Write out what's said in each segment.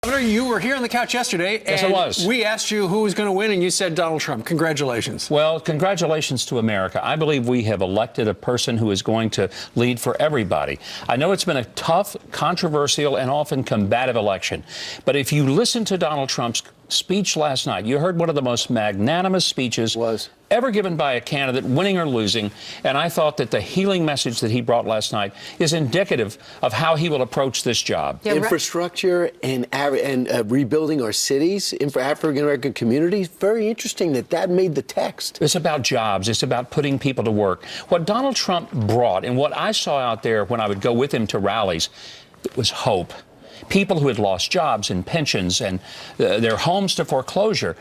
Governor, you were here on the couch yesterday, and yes, I was. We asked you who was going to win, and you said Donald Trump. Congratulations. Well, congratulations to America. I believe we have elected a person who is going to lead for everybody. I know it's been a tough, controversial, and often combative election, but if you listen to Donald Trump's speech last night, you heard one of the most magnanimous speeches ever given by a candidate, winning or losing, and I thought that the healing message that he brought last night is indicative of how he will approach this job. Yeah, infrastructure and rebuilding our cities for African-American communities, very interesting that made the text. It's about jobs. It's about putting people to work. What Donald Trump brought and what I saw out there when I would go with him to rallies, it was hope. People who had lost jobs and pensions and their homes to foreclosure.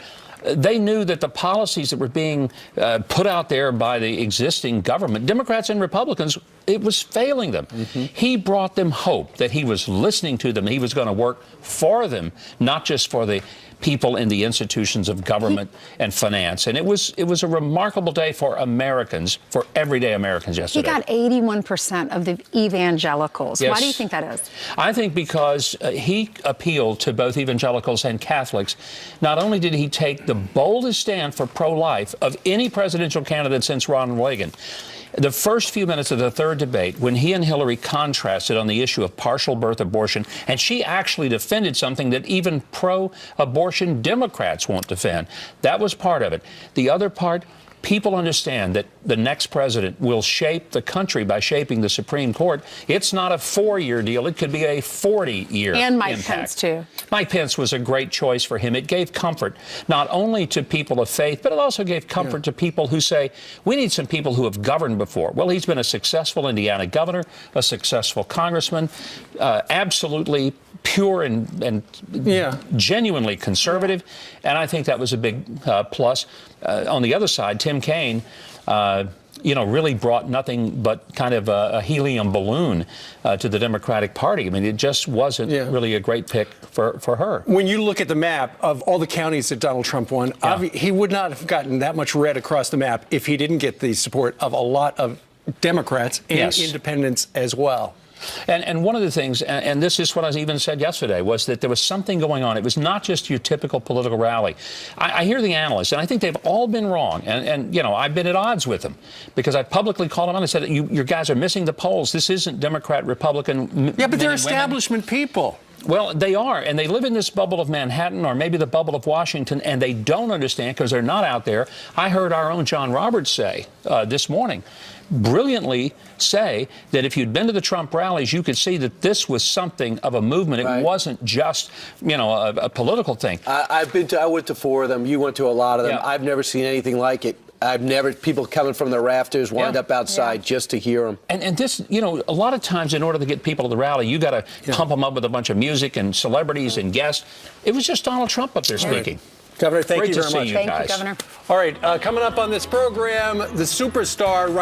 They knew that the policies that were being put out there by the existing government, Democrats and Republicans, it was failing them. He brought them hope that he was listening to them. He was going to work for them, not just for the people in the institutions of government and finance. And it was a remarkable day for Americans, for everyday Americans yesterday. He got 81% of the evangelicals. Yes. Why do you think that is? I think because he appealed to both evangelicals and Catholics. Not only did he take the boldest stand for pro-life of any presidential candidate since Ronald Reagan. The first few minutes of the third debate, when he and Hillary contrasted on the issue of partial birth abortion, and she actually defended something that even pro-abortion Democrats won't defend. That was part of it. The other part, people understand that the next president will shape the country by shaping the Supreme Court. It's not a 4-year deal. It could be a 40-year And Mike impact. Pence, too. Mike Pence was a great choice for him. It gave comfort not only to people of faith, but it also gave comfort to people who say, we need some people who have governed before. Well, he's been a successful Indiana governor, a successful congressman, absolutely pure and genuinely conservative, and I think that was a big plus. On the other side, Tim Kaine, really brought nothing but kind of a helium balloon to the Democratic Party. I mean, it just wasn't really a great pick for her. When you look at the map of all the counties that Donald Trump won, he would not have gotten that much red across the map if he didn't get the support of a lot of Democrats and independents as well. And one of the things, and this is what I even said yesterday, was that there was something going on. It was not just your typical political rally. I hear the analysts, and I think they've all been wrong. And I've been at odds with them because I publicly called them on and said, your guys are missing the polls. This isn't Democrat, Republican. Yeah, but they're establishment people. Well, they are, and they live in this bubble of Manhattan or maybe the bubble of Washington, and they don't understand because they're not out there. I heard our own John Roberts say this morning, brilliantly say that if you'd been to the Trump rallies, you could see that this was something of a movement. It wasn't just, a political thing. I went to 4 of them. You went to a lot of them. I've never seen anything like it. People coming from the rafters wind up outside just to hear them. And this, a lot of times in order to get people to the rally, you got to pump them up with a bunch of music and celebrities and guests. It was just Donald Trump up there speaking. Governor, thank you very much. Thank you, Governor. All right, coming up on this program, the superstar